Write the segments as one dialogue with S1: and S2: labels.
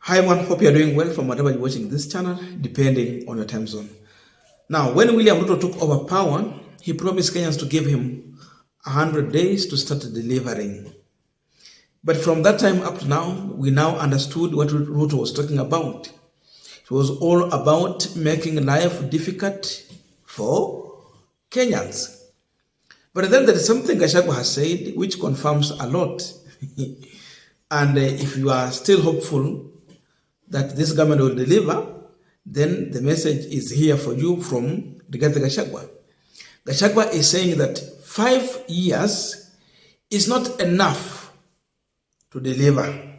S1: Hi everyone, hope you are doing well from whatever you're watching this channel, depending on your time zone. Now, when William Ruto took over power, he promised Kenyans to give him 100 days to start delivering. But from that time up to now, we now understood what Ruto was talking about. It was all about making life difficult for Kenyans. But then there is something Gachagwa has said which confirms a lot. And if you are still hopeful that this government will deliver, then the message is here for you from Gachagwa. Gachagwa is saying that 5 years is not enough to deliver.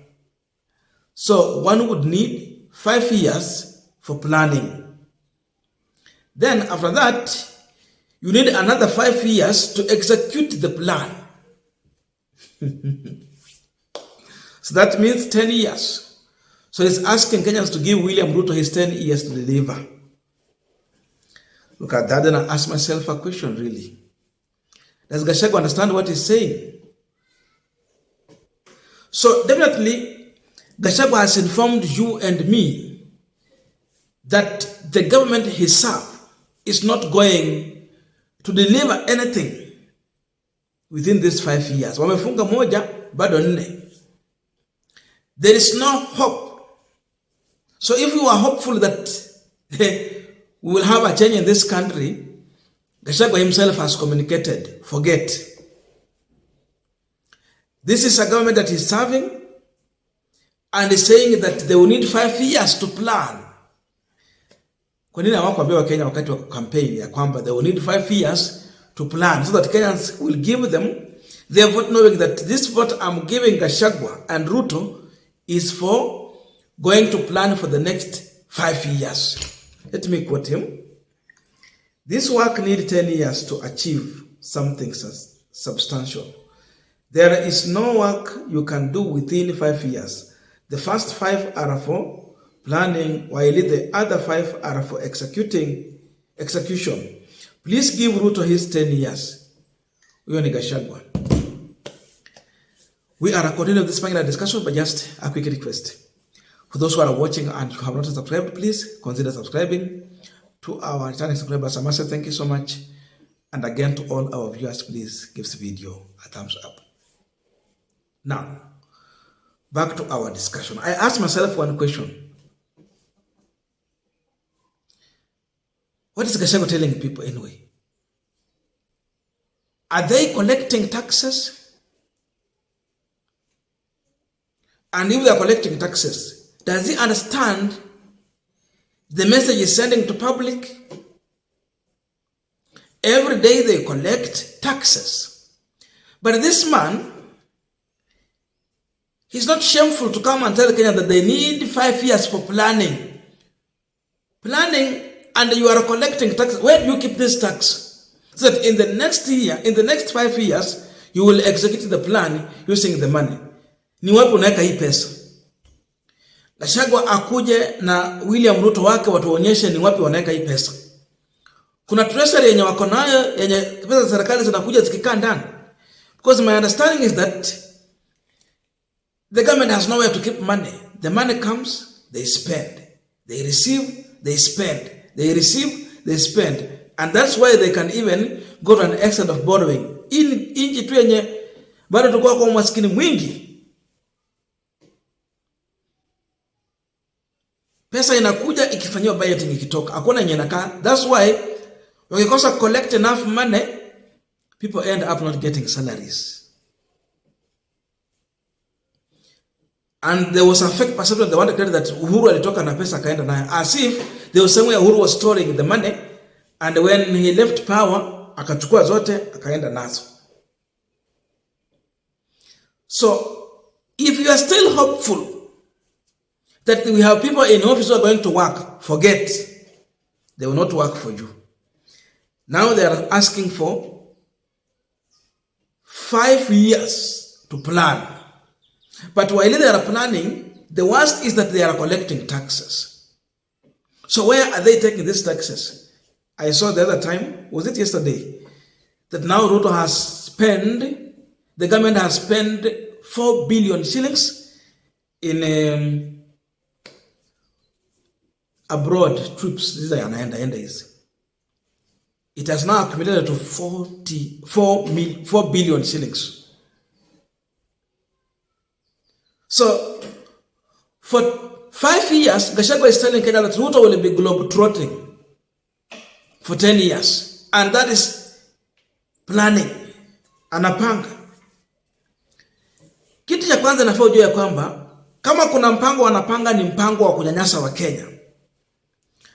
S1: So one would need 5 years for planning. Then after that, you need another 5 years to execute the plan. So that means 10 years. So he's asking Kenyans to give William Ruto his 10 years to deliver. Look at that, and I ask myself a question really. Does Gachagwa understand what he's saying? So definitely, Gachagwa has informed you and me that the government he serves is not going to deliver anything within these 5 years. Wamefunga moja, bado nne. There is no hope. So if you are hopeful that we will have a change in this country, Gachagwa himself has communicated, forget. This is a government that is serving and is saying that they will need 5 years to plan. Kwa nini hawakuambia Wakenya wakati wa campaign ya kwamba they will need 5 years to plan so that Kenyans will give them their vote, knowing that this vote I'm giving Gachagwa and Ruto is for going to plan for the next 5 years. Let me quote him. This work needs 10 years to achieve something substantial. There is no work you can do within 5 years. The first 5 are for planning, while the other 5 are for execution. Please give Ruto his 10 years. Huyo ni Gachagwa. We are continuing this panel discussion, but just a quick request. For those who are watching and who have not subscribed, please consider subscribing to our channel. Subscribers, I must say thank you so much. And again, to all our viewers, please give this video a thumbs up. Now, back to our discussion. I asked myself one question. What is Gachagwa telling people anyway? Are they collecting taxes? And if they are collecting taxes, does he understand the message he's sending to public? Every day they collect taxes. But this man, he's not shameful to come and tell Kenya that they need 5 years for planning. Planning, and you are collecting taxes. Where do you keep this tax? So that in the next year, in the next 5 years, you will execute the plan using the money. Ni wapi unaweka hii pesa? Gachagwa akuje na William Ruto wake watuonyeshe ni wapi wanaweka hii pesa. Kuna treasury yenye wako nayo yenye pesa za serikali zinakuja zikikaa ndani. Because my understanding is that the government has nowhere to keep money. The money comes, they spend. They receive, they spend. They receive, they spend. And that's why they can even go to an extent of borrowing. Inji tu yenye bado tukua kwa umaskini mwingi. Pesa inakuja ikifanywa budgeting ikitoka. Hakuna yenye inakaa. That's why wakikosa collect enough money, people end up not getting salaries. And there was a fake perception that they wanted to create that Uhuru alitoka na pesa kaenda nayo. As if there was somewhere Uhuru was storing the money, and when he left power, akachukua zote, akaenda nazo. So, if you are still hopeful that we have people in office who are going to work, forget. They will not work for you. Now they are asking for 5 years to plan. But while they are planning, the worst is that they are collecting taxes. So where are they taking these taxes? I saw the other time, was it yesterday, that now Ruto has spent, the government has spent 4 billion shillings in abroad trips hizi anaenda hizi, it has now accumulated to 4 billion shillings. So for 5 years, Gachagwa is telling Kenya that Ruto will be globe-trotting for 10 years. And that is planning. Anapanga. Kitu cha kwanza nafaa ujue ya kwamba kama kuna mpango wanapanga ni mpango wa kunyanyasa wa Kenya.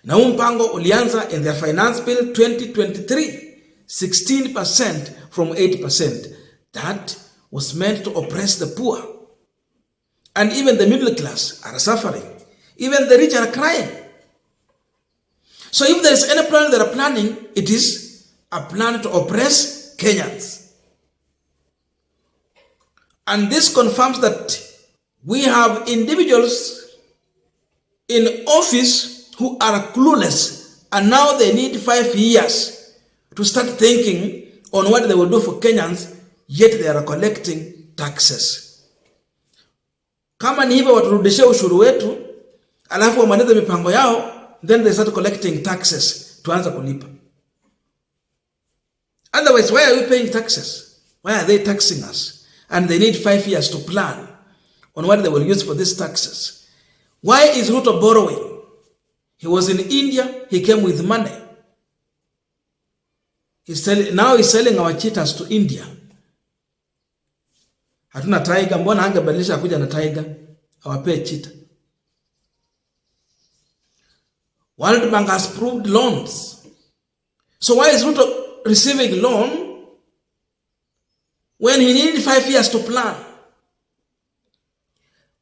S1: Na huu mpango ulianza in their finance bill 2023, 16% from 8%. That was meant to oppress the poor. And even the middle class are suffering. Even the rich are crying. So if there is any plan they are planning, it is a plan to oppress Kenyans. And this confirms that we have individuals in office who are clueless, and now they need 5 years to start thinking on what they will do for Kenyans, yet they are collecting taxes. Kama ni hivyo waturudishie ushuru wetu, alafu wamalize mipango yao, then they start collecting taxes, tuanza kulipa. Otherwise, why are we paying taxes? Why are they taxing us? And they need 5 years to plan on what they will use for these taxes. Why is Ruto borrowing? He was in India, he came with money. Now he's selling our cheetahs to India. Hatuna tiger, mbona angebadilisha kuja na tiger? Awapee cheetah. World Bank has approved loans. So why is Ruto receiving loan when he needed 5 years to plan?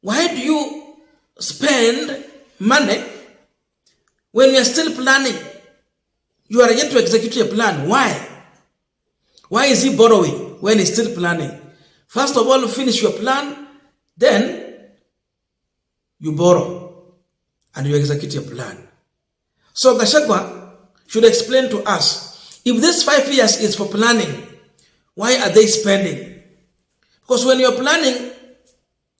S1: Why do you spend money when you are still planning? You are yet to execute your plan. Why? Why is he borrowing when he's still planning? First of all, finish your plan, then you borrow and you execute your plan. So Gachagwa should explain to us, if this 5 years is for planning, why are they spending? Because when you're planning,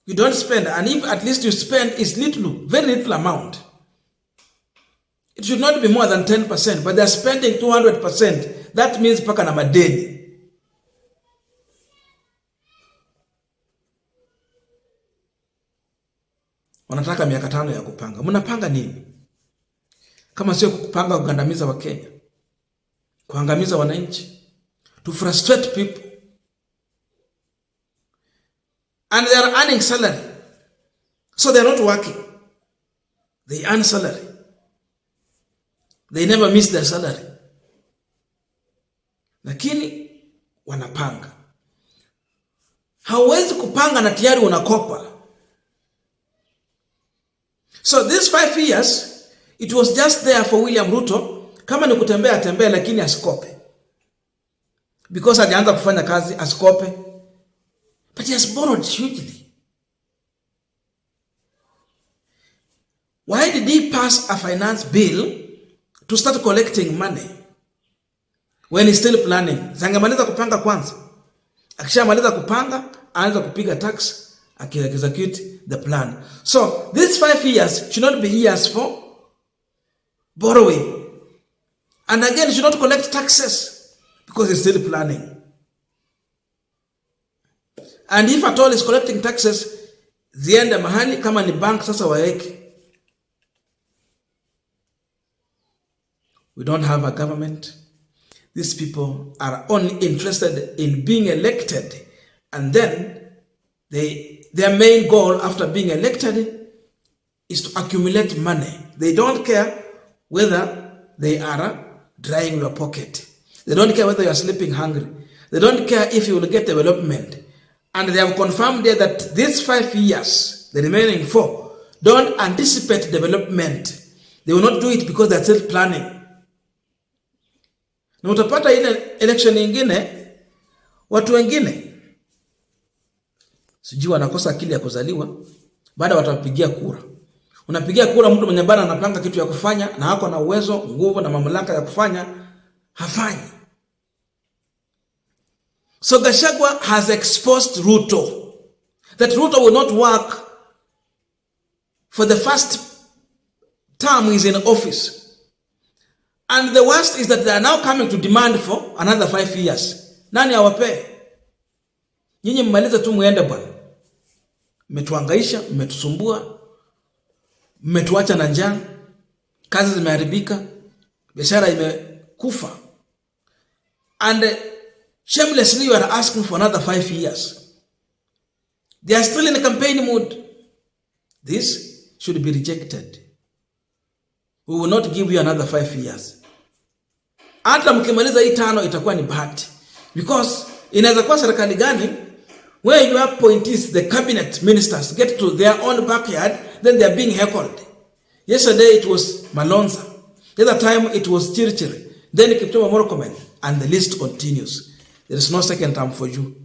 S1: you don't spend, and if at least you spend, it's little, very little amount. It should not be more than 10%, but they're spending 200%. That means paka na madeni. Wanataka miaka 5 ya kupanga. Mnapanga nini? Kama sio kupanga kugandamiza wa Kenya, kuangamiza wananchi, to frustrate people. And they are earning salary. So they are not working. They earn salary. They never miss their salary. Lakini wanapanga. Hauwezi kupanga na tayari unakopa. So this 5 years, it was just there for William Ruto. Kama ni kutembea tembea, lakini asikope. Because hajaanza kufanya kazi, asikope. But he has borrowed hugely. Why did he pass a finance bill to start collecting money when he's still planning? Zangemaliza kupanga kwanza. Akishamaliza kupanga, aanza kupiga tax, execute the plan. So these 5 years should not be years for borrowing. And again, he should not collect taxes because he's still planning. And if at all is collecting taxes, ziende mahali kama ni bank sasa waeke. We don't have a government. These people are only interested in being elected, and then their main goal after being elected is to accumulate money. They don't care whether they are drying your pocket. They don't care whether you are sleeping hungry. They don't care if you will get development. And they have confirmed there that these 5 years, the remaining 4, don't anticipate development. They will not do it because they are still planning. Na utapata ile election nyingine, watu wengine sijui wanakosa akili ya kuzaliwa, baada watapigia kura. Unapigia kura mtu mwenye bana anapanga kitu ya kufanya na hako na uwezo, nguvu na mamlaka ya kufanya, hafanyi. So Gachagwa has exposed Ruto, that Ruto will not work for the first term is in office. And the worst is that they are now coming to demand for another 5 years. Nani awape? Nyinyi mmaliza tu muende bwana. Mmetuhangaisha, mmetusumbua, mmetuacha na njaa, kazi zimeharibika, biashara imekufa. And shamelessly you are asking for another 5 years. They are still in a campaign mode. This should be rejected. We will not give you another 5 years. Hata mkimaliza hii 5 itakuwa ni bahati. Because inaweza kuwa serikali gani where your appointees, the cabinet ministers, get to their own backyard, then they are being heckled. Yesterday it was Malonza. The other time it was Chirichiri. Then Kipchumba, Murkomen. And the list continues. There is no second term for you.